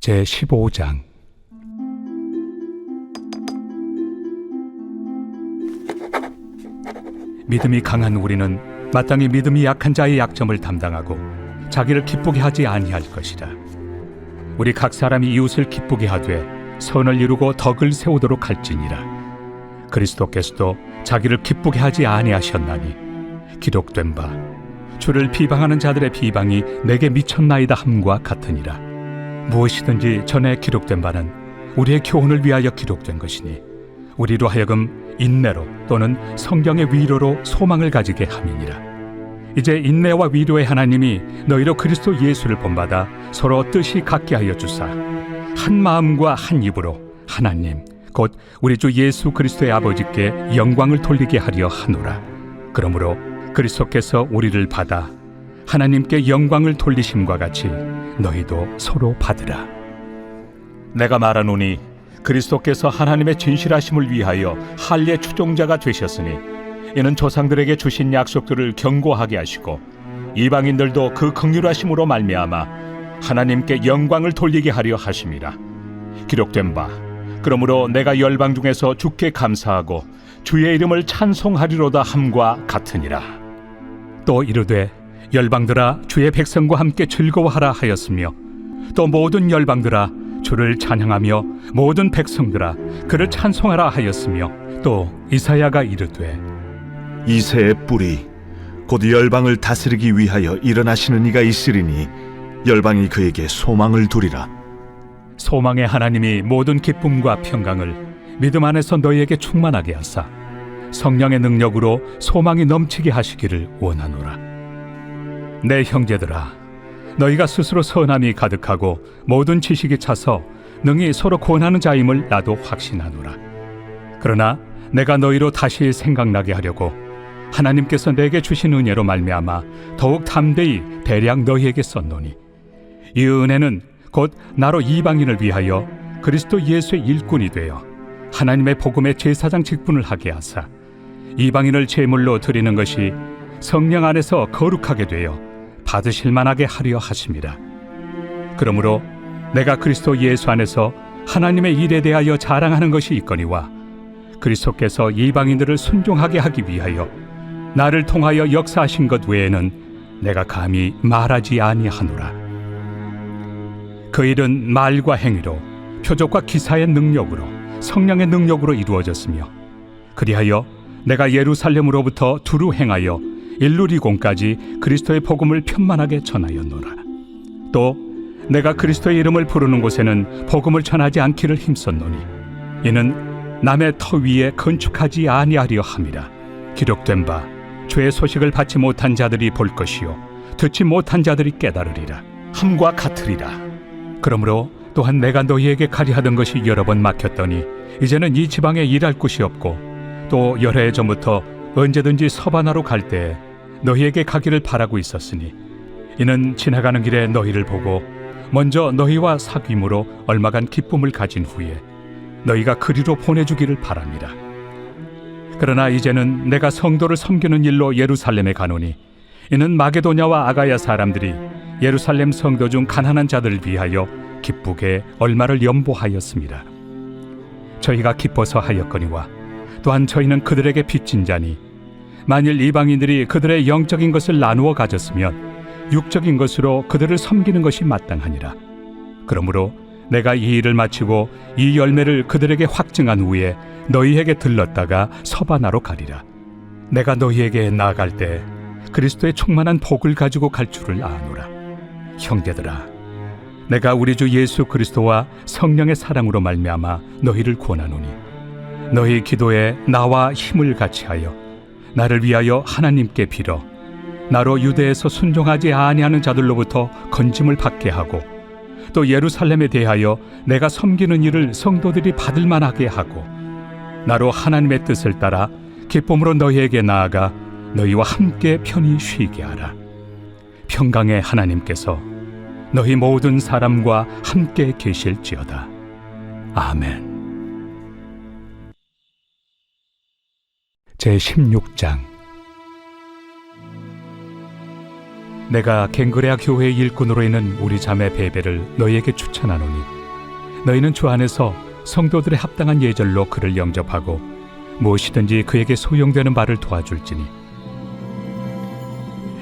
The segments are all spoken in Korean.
제15장. 믿음이 강한 우리는 마땅히 믿음이 약한 자의 약점을 담당하고 자기를 기쁘게 하지 아니할 것이라. 우리 각 사람이 이웃을 기쁘게 하되 선을 이루고 덕을 세우도록 할지니라. 그리스도께서도 자기를 기쁘게 하지 아니하셨나니 기록된 바 주를 비방하는 자들의 비방이 내게 미쳤나이다 함과 같으니라. 무엇이든지 전에 기록된 바는 우리의 교훈을 위하여 기록된 것이니 우리로 하여금 인내로 또는 성경의 위로로 소망을 가지게 함이니라. 이제 인내와 위로의 하나님이 너희로 그리스도 예수를 본받아 서로 뜻이 같게 하여 주사 한 마음과 한 입으로 하나님 곧 우리 주 예수 그리스도의 아버지께 영광을 돌리게 하려 하노라. 그러므로 그리스도께서 우리를 받아 하나님께 영광을 돌리심과 같이 너희도 서로 받으라. 내가 말하노니 그리스도께서 하나님의 진실하심을 위하여 할례 추종자가 되셨으니 이는 조상들에게 주신 약속들을 견고하게 하시고 이방인들도 그 긍휼하심으로 말미암아 하나님께 영광을 돌리게 하려 하심이라. 기록된 바 그러므로 내가 열방 중에서 주께 감사하고 주의 이름을 찬송하리로다 함과 같으니라. 또 이르되 열방들아 주의 백성과 함께 즐거워하라 하였으며 또 모든 열방들아 주를 찬양하며 모든 백성들아 그를 찬송하라 하였으며 또 이사야가 이르되 이새의 뿌리 곧 열방을 다스리기 위하여 일어나시는 이가 있으리니 열방이 그에게 소망을 두리라. 소망의 하나님이 모든 기쁨과 평강을 믿음 안에서 너희에게 충만하게 하사 성령의 능력으로 소망이 넘치게 하시기를 원하노라. 내 형제들아 너희가 스스로 선함이 가득하고 모든 지식이 차서 능히 서로 권하는 자임을 나도 확신하노라. 그러나 내가 너희로 다시 생각나게 하려고 하나님께서 내게 주신 은혜로 말미암아 더욱 담대히 대량 너희에게 썼노니 이 은혜는 곧 나로 이방인을 위하여 그리스도 예수의 일꾼이 되어 하나님의 복음의 제사장 직분을 하게 하사 이방인을 제물로 드리는 것이 성령 안에서 거룩하게 되어 받으실 만하게 하려 하심이라. 그러므로 내가 그리스도 예수 안에서 하나님의 일에 대하여 자랑하는 것이 있거니와 그리스도께서 이방인들을 순종하게 하기 위하여 나를 통하여 역사하신 것 외에는 내가 감히 말하지 아니하노라. 그 일은 말과 행위로 표적과 기사의 능력으로 성령의 능력으로 이루어졌으며 그리하여 내가 예루살렘으로부터 두루 행하여 일루리공까지 그리스도의 복음을 편만하게 전하였노라. 또 내가 그리스도의 이름을 부르는 곳에는 복음을 전하지 않기를 힘썼노니 이는 남의 터 위에 건축하지 아니하려 함이라. 기록된 바 주의 소식을 받지 못한 자들이 볼 것이요 듣지 못한 자들이 깨달으리라 함과 같으리라. 그러므로 또한 내가 너희에게 가리하던 것이 여러 번 막혔더니 이제는 이 지방에 일할 곳이 없고 또 여러 해 전부터 언제든지 서바나로 갈 때에 너희에게 가기를 바라고 있었으니 이는 지나가는 길에 너희를 보고 먼저 너희와 사귐으로 얼마간 기쁨을 가진 후에 너희가 그리로 보내주기를 바랍니다. 그러나 이제는 내가 성도를 섬기는 일로 예루살렘에 가노니 이는 마게도냐와 아가야 사람들이 예루살렘 성도 중 가난한 자들을 위하여 기쁘게 얼마를 연보하였습니다. 저희가 기뻐서 하였거니와 또한 저희는 그들에게 빚진 자니 만일 이방인들이 그들의 영적인 것을 나누어 가졌으면 육적인 것으로 그들을 섬기는 것이 마땅하니라. 그러므로 내가 이 일을 마치고 이 열매를 그들에게 확증한 후에 너희에게 들렀다가 서바나로 가리라. 내가 너희에게 나아갈 때 그리스도의 충만한 복을 가지고 갈 줄을 아노라. 형제들아 내가 우리 주 예수 그리스도와 성령의 사랑으로 말미암아 너희를 권하노니 너희 기도에 나와 힘을 같이하여 나를 위하여 하나님께 빌어 나로 유대에서 순종하지 아니하는 자들로부터 건짐을 받게 하고 또 예루살렘에 대하여 내가 섬기는 일을 성도들이 받을 만하게 하고 나로 하나님의 뜻을 따라 기쁨으로 너희에게 나아가 너희와 함께 편히 쉬게 하라. 평강의 하나님께서 너희 모든 사람과 함께 계실지어다. 아멘. 제16장. 내가 갱그레아 교회의 일꾼으로 있는 우리 자매 베베를 너희에게 추천하노니 너희는 주 안에서 성도들의 합당한 예절로 그를 영접하고 무엇이든지 그에게 소용되는 바를 도와줄지니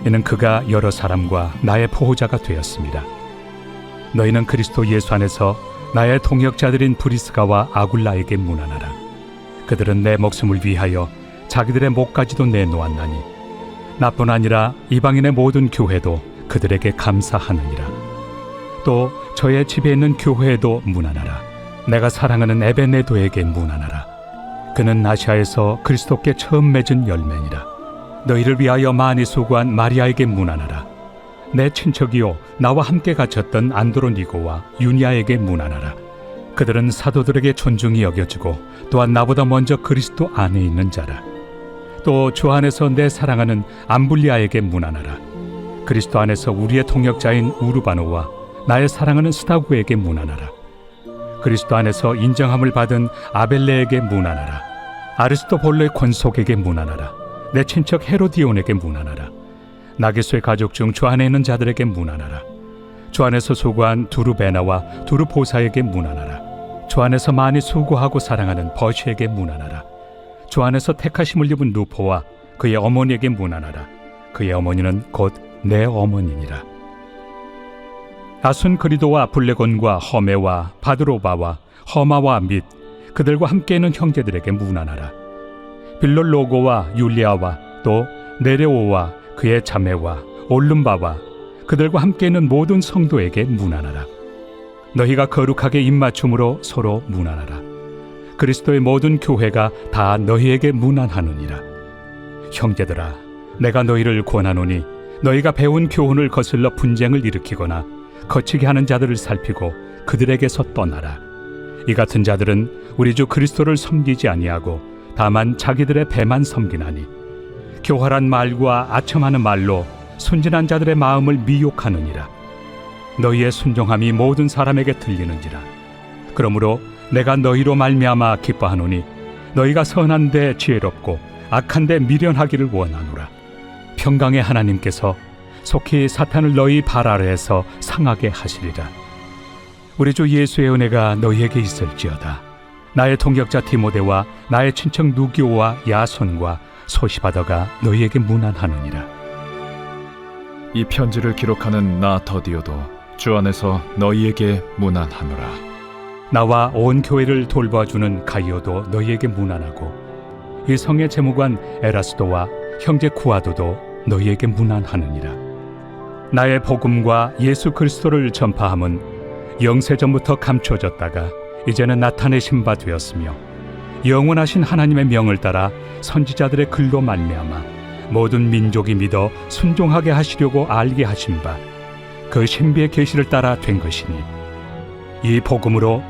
이는 그가 여러 사람과 나의 보호자가 되었습니다. 너희는 그리스도 예수 안에서 나의 동역자들인 브리스가와 아굴라에게 문안하라. 그들은 내 목숨을 위하여 자기들의 목까지도 내놓았나니 나뿐 아니라 이방인의 모든 교회도 그들에게 감사하느니라. 또 저의 집에 있는 교회에도 문안하라. 내가 사랑하는 에베네도에게 문안하라. 그는 아시아에서 그리스도께 처음 맺은 열매니라. 너희를 위하여 많이 수고한 마리아에게 문안하라. 내 친척이요 나와 함께 갇혔던 안드로니고와 유니아에게 문안하라. 그들은 사도들에게 존중이 여겨지고 또한 나보다 먼저 그리스도 안에 있는 자라. 또 주 안에서 내 사랑하는 암블리아에게 문안하라. 그리스도 안에서 우리의 동역자인 우르바노와 나의 사랑하는 스타구에게 문안하라. 그리스도 안에서 인정함을 받은 아벨레에게 문안하라. 아리스토볼로의 권속에게 문안하라. 내 친척 헤로디온에게 문안하라. 나게소의 가족 중 주 안에 있는 자들에게 문안하라. 주 안에서 수고한 두루베나와 두루보사에게 문안하라. 주 안에서 많이 수고하고 사랑하는 버시에게 문안하라. 주 안에서 택하심을 입은 루포와 그의 어머니에게 문안하라. 그의 어머니는 곧 내 어머니니라. 아순그리도와 블레곤과 허메와 바드로바와 허마와 및 그들과 함께 있는 형제들에게 문안하라. 빌롤로고와 율리아와 또 네레오와 그의 자매와 올름바와 그들과 함께 있는 모든 성도에게 문안하라. 너희가 거룩하게 입맞춤으로 서로 문안하라. 그리스도의 모든 교회가 다 너희에게 문안하느니라. 형제들아, 내가 너희를 권하노니 너희가 배운 교훈을 거슬러 분쟁을 일으키거나 거치게 하는 자들을 살피고 그들에게서 떠나라. 이 같은 자들은 우리 주 그리스도를 섬기지 아니하고 다만 자기들의 배만 섬기나니 교활한 말과 아첨하는 말로 순진한 자들의 마음을 미혹하느니라. 너희의 순종함이 모든 사람에게 들리는지라. 그러므로 내가 너희로 말미암아 기뻐하노니 너희가 선한데 지혜롭고 악한데 미련하기를 원하노라. 평강의 하나님께서 속히 사탄을 너희 발 아래에서 상하게 하시리라. 우리 주 예수의 은혜가 너희에게 있을지어다. 나의 동역자 디모데와 나의 친척 누기오와 야손과 소시바더가 너희에게 문안하느니라. 이 편지를 기록하는 나 더디오도 주 안에서 너희에게 문안하노라. 나와 온 교회를 돌봐주는 가이오도 너희에게 문안하고 이 성의 재무관 에라스도와 형제 구아도도 너희에게 문안하느니라. 나의 복음과 예수 그리스도를 전파함은 영세전부터 감춰졌다가 이제는 나타내신 바 되었으며 영원하신 하나님의 명을 따라 선지자들의 글로 말미암아 모든 민족이 믿어 순종하게 하시려고 알게 하신 바 그 신비의 계시를 따라 된 것이니 이 복음으로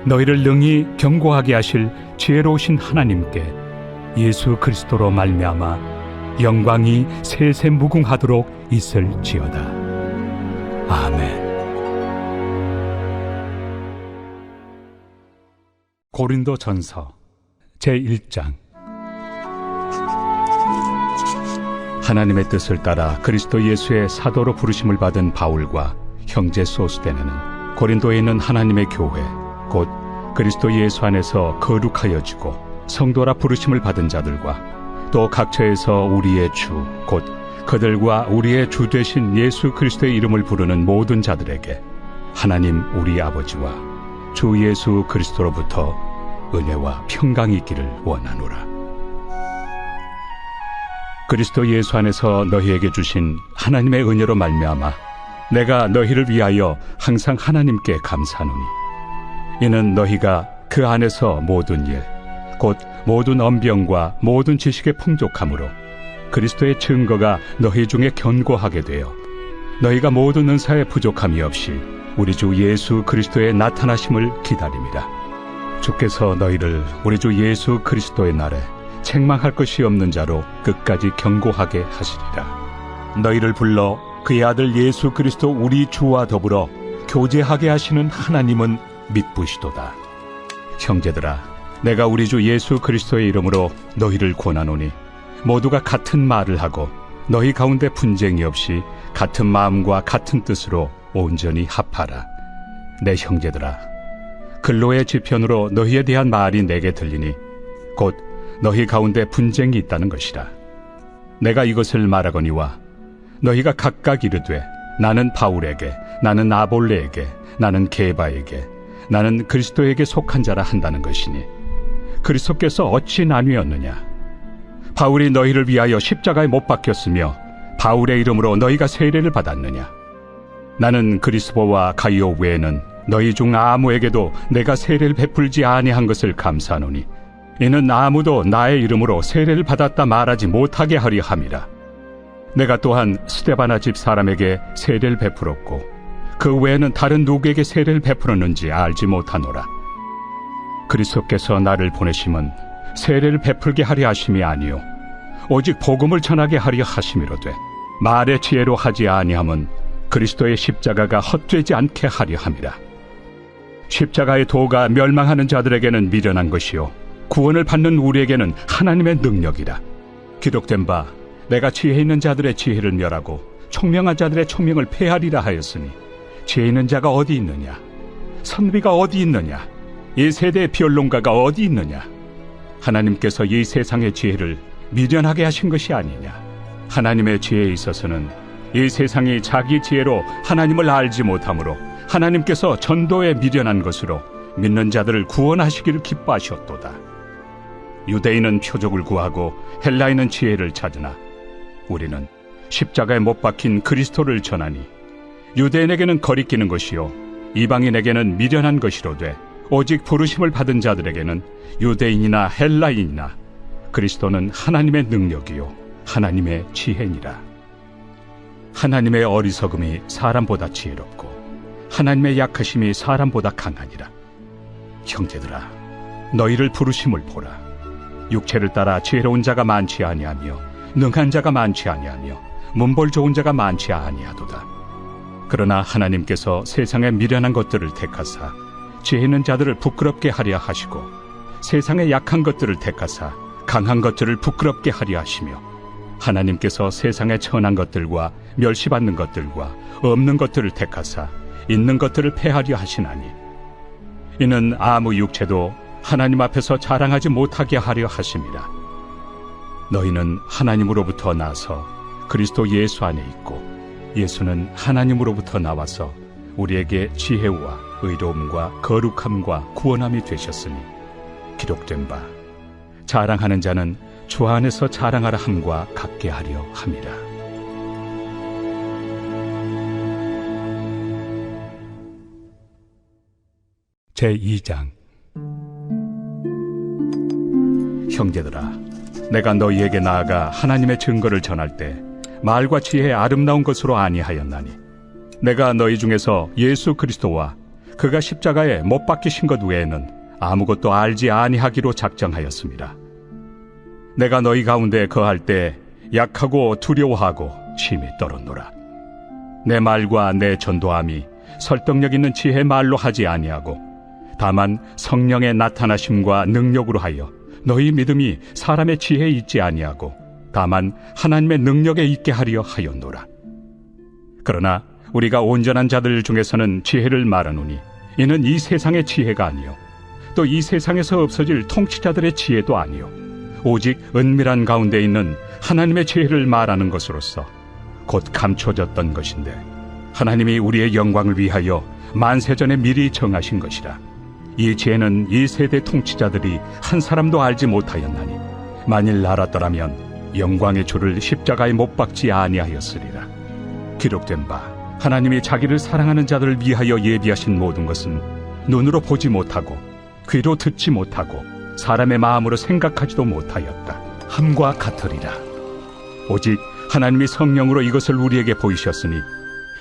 너희를 능히 경고하게 하실 지혜로우신 하나님께 예수 그리스도로 말미암아 영광이 세세 무궁하도록 있을지어다. 아멘. 고린도전서 제1장. 하나님의 뜻을 따라 그리스도 예수의 사도로 부르심을 받은 바울과 형제 소스데네는 고린도에 있는 하나님의 교회 곧 그리스도 예수 안에서 거룩하여지고 성도라 부르심을 받은 자들과 또 각처에서 우리의 주 곧 그들과 우리의 주 되신 예수 그리스도의 이름을 부르는 모든 자들에게 하나님 우리 아버지와 주 예수 그리스도로부터 은혜와 평강이 있기를 원하노라. 그리스도 예수 안에서 너희에게 주신 하나님의 은혜로 말미암아 내가 너희를 위하여 항상 하나님께 감사하노니 이는 너희가 그 안에서 모든 일 곧 모든 언병과 모든 지식의 풍족함으로 그리스도의 증거가 너희 중에 견고하게 되어 너희가 모든 은사에 부족함이 없이 우리 주 예수 그리스도의 나타나심을 기다림이라. 주께서 너희를 우리 주 예수 그리스도의 날에 책망할 것이 없는 자로 끝까지 견고하게 하시리라. 너희를 불러 그의 아들 예수 그리스도 우리 주와 더불어 교제하게 하시는 하나님은 믿부시도다. 형제들아, 내가 우리 주 예수 그리스도의 이름으로 너희를 권하노니 모두가 같은 말을 하고 너희 가운데 분쟁이 없이 같은 마음과 같은 뜻으로 온전히 합하라. 내 형제들아, 근로의 지편으로 너희에 대한 말이 내게 들리니 곧 너희 가운데 분쟁이 있다는 것이라. 내가 이것을 말하거니와 너희가 각각 이르되 나는 바울에게, 나는 아볼레에게, 나는 게바에게, 나는 그리스도에게 속한 자라 한다는 것이니 그리스도께서 어찌 나뉘었느냐? 바울이 너희를 위하여 십자가에 못 박혔으며 바울의 이름으로 너희가 세례를 받았느냐? 나는 그리스도와 가이오 외에는 너희 중 아무에게도 내가 세례를 베풀지 아니한 것을 감사하노니 이는 아무도 나의 이름으로 세례를 받았다 말하지 못하게 하려 함이라. 내가 또한 스데바나 집 사람에게 세례를 베풀었고 그 외에는 다른 누구에게 세례를 베풀었는지 알지 못하노라. 그리스도께서 나를 보내심은 세례를 베풀게 하려 하심이 아니요 오직 복음을 전하게 하려 하심이로되 말의 지혜로 하지 아니함은 그리스도의 십자가가 헛되지 않게 하려 함이라. 십자가의 도가 멸망하는 자들에게는 미련한 것이요 구원을 받는 우리에게는 하나님의 능력이라. 기록된 바 내가 지혜 있는 자들의 지혜를 멸하고 총명한 자들의 총명을 폐하리라 하였으니 지혜 있는 자가 어디 있느냐? 선비가 어디 있느냐? 이 세대의 변론가가 어디 있느냐? 하나님께서 이 세상의 지혜를 미련하게 하신 것이 아니냐? 하나님의 지혜에 있어서는 이 세상이 자기 지혜로 하나님을 알지 못하므로 하나님께서 전도에 미련한 것으로 믿는 자들을 구원하시기를 기뻐하셨도다. 유대인은 표적을 구하고 헬라인은 지혜를 찾으나 우리는 십자가에 못 박힌 그리스도를 전하니 유대인에게는 거리끼는 것이요 이방인에게는 미련한 것이로되 오직 부르심을 받은 자들에게는 유대인이나 헬라인이나 그리스도는 하나님의 능력이요 하나님의 지혜니라. 하나님의 어리석음이 사람보다 지혜롭고 하나님의 약하심이 사람보다 강하니라. 형제들아, 너희를 부르심을 보라. 육체를 따라 지혜로운 자가 많지 아니하며 능한 자가 많지 아니하며 문벌 좋은 자가 많지 아니하도다. 그러나 하나님께서 세상의 미련한 것들을 택하사 지혜 있는 자들을 부끄럽게 하려 하시고 세상의 약한 것들을 택하사 강한 것들을 부끄럽게 하려 하시며 하나님께서 세상의 천한 것들과 멸시받는 것들과 없는 것들을 택하사 있는 것들을 폐하려 하시나니 이는 아무 육체도 하나님 앞에서 자랑하지 못하게 하려 하심이라. 너희는 하나님으로부터 나서 그리스도 예수 안에 있고 예수는 하나님으로부터 나와서 우리에게 지혜와 의로움과 거룩함과 구원함이 되셨으니 기록된 바 자랑하는 자는 주 안에서 자랑하라 함과 같게 하려 함이라. 제2장. 형제들아, 내가 너희에게 나아가 하나님의 증거를 전할 때 말과 지혜의 아름다운 것으로 아니하였나니 내가 너희 중에서 예수 그리스도와 그가 십자가에 못 박히신 것 외에는 아무것도 알지 아니하기로 작정하였습니다. 내가 너희 가운데 거할 때 약하고 두려워하고 심히 떨었노라. 내 말과 내 전도함이 설득력 있는 지혜의 말로 하지 아니하고 다만 성령의 나타나심과 능력으로 하여 너희 믿음이 사람의 지혜에 있지 아니하고 다만 하나님의 능력에 있게 하려 하였노라. 그러나 우리가 온전한 자들 중에서는 지혜를 말하노니 이는 이 세상의 지혜가 아니요 또 이 세상에서 없어질 통치자들의 지혜도 아니요 오직 은밀한 가운데 있는 하나님의 지혜를 말하는 것으로서 곧 감춰졌던 것인데 하나님이 우리의 영광을 위하여 만세전에 미리 정하신 것이라. 이 지혜는 이 세대 통치자들이 한 사람도 알지 못하였나니 만일 알았더라면 영광의 주를 십자가에 못 박지 아니하였으리라. 기록된 바 하나님이 자기를 사랑하는 자들을 위하여 예비하신 모든 것은 눈으로 보지 못하고 귀로 듣지 못하고 사람의 마음으로 생각하지도 못하였다 함과 같으리라. 오직 하나님이 성령으로 이것을 우리에게 보이셨으니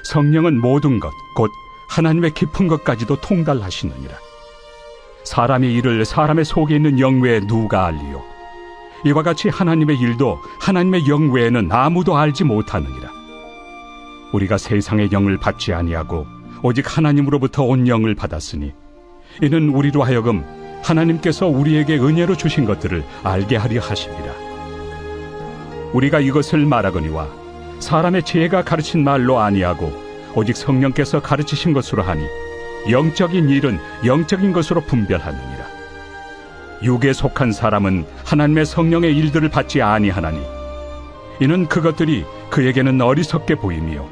성령은 모든 것 곧 하나님의 깊은 것까지도 통달하시느니라. 사람의 일을 사람의 속에 있는 영 외에 누가 알리요? 이와 같이 하나님의 일도 하나님의 영 외에는 아무도 알지 못하느니라. 우리가 세상의 영을 받지 아니하고 오직 하나님으로부터 온 영을 받았으니 이는 우리로 하여금 하나님께서 우리에게 은혜로 주신 것들을 알게 하려 하심이라. 우리가 이것을 말하거니와 사람의 지혜가 가르친 말로 아니하고 오직 성령께서 가르치신 것으로 하니 영적인 일은 영적인 것으로 분별하느니라. 육에 속한 사람은 하나님의 성령의 일들을 받지 아니하나니 이는 그것들이 그에게는 어리석게 보이며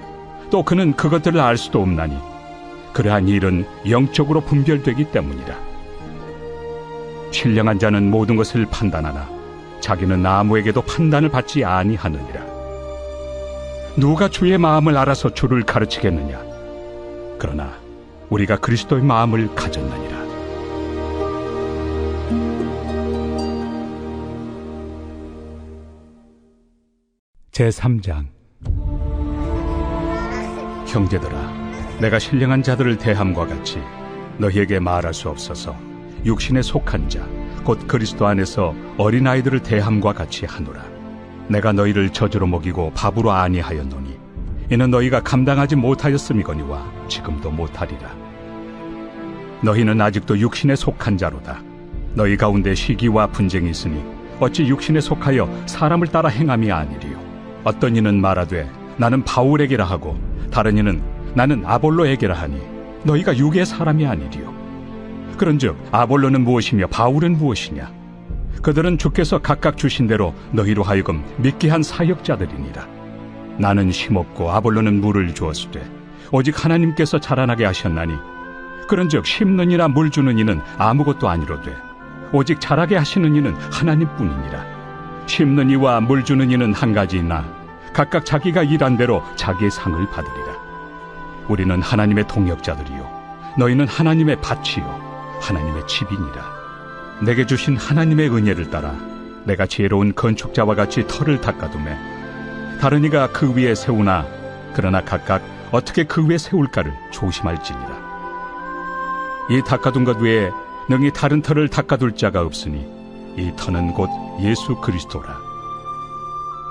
또 그는 그것들을 알 수도 없나니 그러한 일은 영적으로 분별되기 때문이라. 신령한 자는 모든 것을 판단하나 자기는 아무에게도 판단을 받지 아니하느니라. 누가 주의 마음을 알아서 주를 가르치겠느냐? 그러나 우리가 그리스도의 마음을 가졌느니라. 제3장. 형제들아, 내가 신령한 자들을 대함과 같이 너희에게 말할 수 없어서 육신에 속한 자, 곧 그리스도 안에서 어린아이들을 대함과 같이 하노라. 내가 너희를 젖으로 먹이고 밥으로 아니하였노니 이는 너희가 감당하지 못하였음이거니와 지금도 못하리라. 너희는 아직도 육신에 속한 자로다. 너희 가운데 시기와 분쟁이 있으니 어찌 육신에 속하여 사람을 따라 행함이 아니리요. 어떤 이는 말하되 나는 바울에게라 하고 다른 이는 나는 아볼로에게라 하니 너희가 육의 사람이 아니리요. 그런즉 아볼로는 무엇이며 바울은 무엇이냐? 그들은 주께서 각각 주신 대로 너희로 하여금 믿게 한 사역자들이니라. 나는 심었고 아볼로는 물을 주었으되 오직 하나님께서 자라나게 하셨나니 그런즉 심는 이나 물 주는 이는 아무것도 아니로되 오직 자라게 하시는 이는 하나님뿐이니라. 심는 이와 물 주는 이는 한 가지이나 각각 자기가 일한 대로 자기의 상을 받으리라. 우리는 하나님의 동역자들이요 너희는 하나님의 밭이요 하나님의 집이니라. 내게 주신 하나님의 은혜를 따라 내가 지혜로운 건축자와 같이 터를 닦아두매 다른 이가 그 위에 세우나 그러나 각각 어떻게 그 위에 세울까를 조심할지니라. 이 닦아둔 것 외에 능히 다른 터를 닦아둘 자가 없으니 이 터는 곧 예수 그리스도라.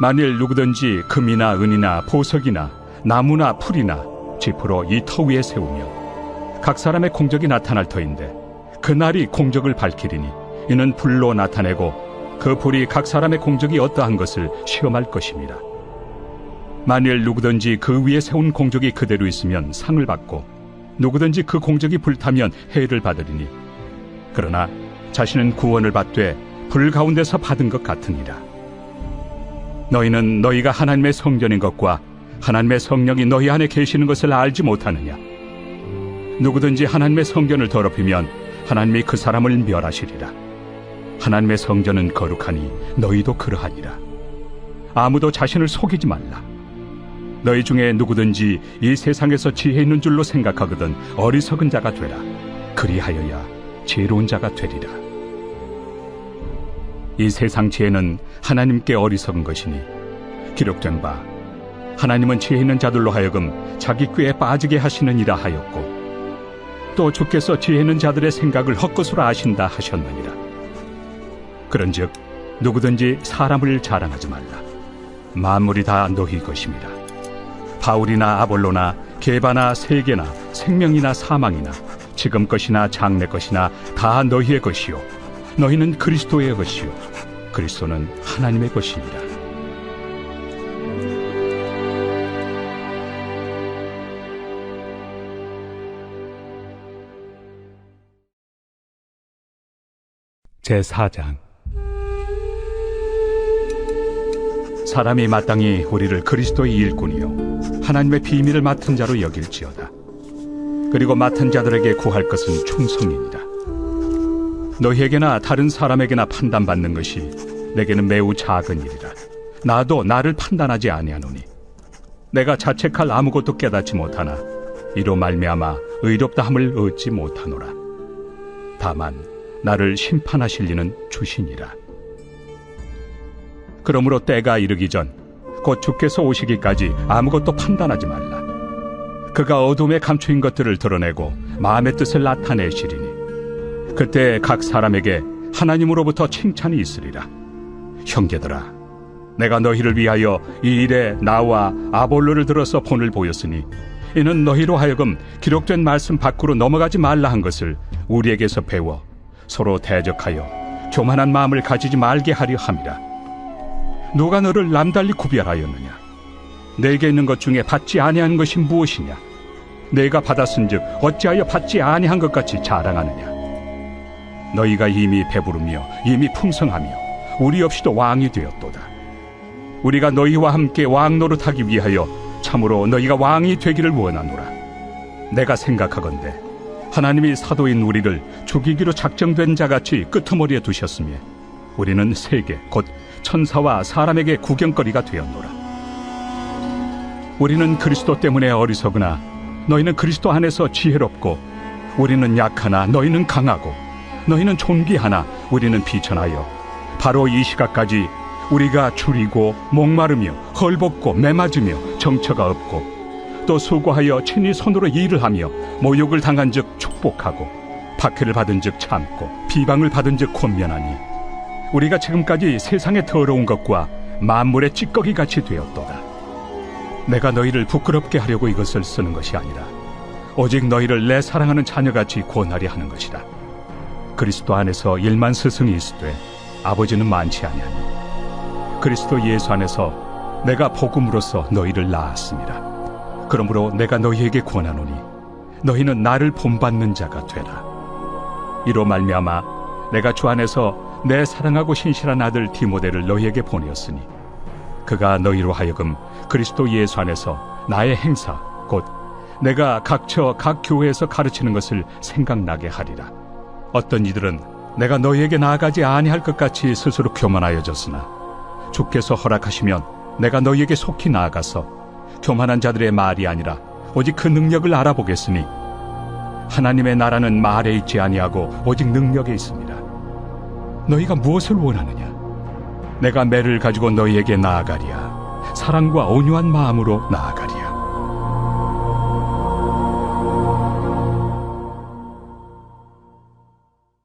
만일 누구든지 금이나 은이나 보석이나 나무나 풀이나 지프로 이 터 위에 세우면 각 사람의 공적이 나타날 터인데 그날이 공적을 밝히리니 이는 불로 나타내고 그 불이 각 사람의 공적이 어떠한 것을 시험할 것입니다. 만일 누구든지 그 위에 세운 공적이 그대로 있으면 상을 받고 누구든지 그 공적이 불타면 해를 받으리니 그러나 자신은 구원을 받되 불 가운데서 받은 것 같으니라. 너희는 너희가 하나님의 성전인 것과 하나님의 성령이 너희 안에 계시는 것을 알지 못하느냐? 누구든지 하나님의 성전을 더럽히면 하나님이 그 사람을 멸하시리라. 하나님의 성전은 거룩하니 너희도 그러하니라. 아무도 자신을 속이지 말라. 너희 중에 누구든지 이 세상에서 지혜 있는 줄로 생각하거든 어리석은 자가 되라. 그리하여야 지혜로운 자가 되리라. 이 세상 지혜는 하나님께 어리석은 것이니 기록된 바 하나님은 지혜 있는 자들로 하여금 자기 꾀에 빠지게 하시느니라 하였고 또 주께서 지혜 있는 자들의 생각을 헛것으로 아신다 하셨느니라. 그런즉 누구든지 사람을 자랑하지 말라. 만물이 다 너희 것입니다. 바울이나 아볼로나 게바나 세계나 생명이나 사망이나 지금 것이나 장래 것이나 다 너희의 것이요 너희는 그리스도의 것이요 그리스도는 하나님의 것이니라. 제4장. 사람이 마땅히 우리를 그리스도의 일꾼이요 하나님의 비밀을 맡은 자로 여길지어다. 그리고 맡은 자들에게 구할 것은 충성이니라. 너희에게나 다른 사람에게나 판단받는 것이 내게는 매우 작은 일이라. 나도 나를 판단하지 아니하노니 내가 자책할 아무것도 깨닫지 못하나 이로 말미암아 의롭다함을 얻지 못하노라. 다만 나를 심판하실 이는 주시니라. 그러므로 때가 이르기 전 곧 주께서 오시기까지 아무것도 판단하지 말라. 그가 어둠에 감추인 것들을 드러내고 마음의 뜻을 나타내시리니 그때 각 사람에게 하나님으로부터 칭찬이 있으리라. 형제들아, 내가 너희를 위하여 이 일에 나와 아볼로를 들어서 본을 보였으니 이는 너희로 하여금 기록된 말씀 밖으로 넘어가지 말라 한 것을 우리에게서 배워 서로 대적하여 교만한 마음을 가지지 말게 하려 함이라. 누가 너를 남달리 구별하였느냐? 내게 있는 것 중에 받지 아니하는 것이 무엇이냐? 내가 받았은즉 어찌하여 받지 아니한 것 같이 자랑하느냐? 너희가 이미 배부르며 이미 풍성하며 우리 없이도 왕이 되었도다. 우리가 너희와 함께 왕 노릇하기 위하여 참으로 너희가 왕이 되기를 원하노라. 내가 생각하건대 하나님이 사도인 우리를 죽이기로 작정된 자같이 끄트머리에 두셨으며 우리는 세계 곧 천사와 사람에게 구경거리가 되었노라. 우리는 그리스도 때문에 어리석으나 너희는 그리스도 안에서 지혜롭고, 우리는 약하나 너희는 강하고, 너희는 존귀하나 우리는 비천하여 바로 이 시각까지 우리가 줄이고 목마르며 헐벗고 매맞으며 정처가 없고, 또 수고하여 친히 손으로 일을 하며 모욕을 당한 즉 축복하고, 박해를 받은 즉 참고, 비방을 받은 즉 권면하니, 우리가 지금까지 세상의 더러운 것과 만물의 찌꺼기 같이 되었도다. 내가 너희를 부끄럽게 하려고 이것을 쓰는 것이 아니라 오직 너희를 내 사랑하는 자녀같이 권하려 하는 것이라. 그리스도 안에서 1만 스승이 있으되 아버지는 많지 아니하니 그리스도 예수 안에서 내가 복음으로써 너희를 낳았습니다. 그러므로 내가 너희에게 권하노니 너희는 나를 본받는 자가 되라. 이로 말미암아 내가 주 안에서 내 사랑하고 신실한 아들 디모데를 너희에게 보내었으니 그가 너희로 하여금 그리스도 예수 안에서 나의 행사 곧 내가 각처 각 교회에서 가르치는 것을 생각나게 하리라. 어떤 이들은 내가 너희에게 나아가지 아니할 것 같이 스스로 교만하여졌으나 주께서 허락하시면 내가 너희에게 속히 나아가서 교만한 자들의 말이 아니라 오직 그 능력을 알아보겠으니 하나님의 나라는 말에 있지 아니하고 오직 능력에 있습니다. 너희가 무엇을 원하느냐? 내가 매를 가지고 너희에게 나아가리야. 사랑과 온유한 마음으로 나아가리.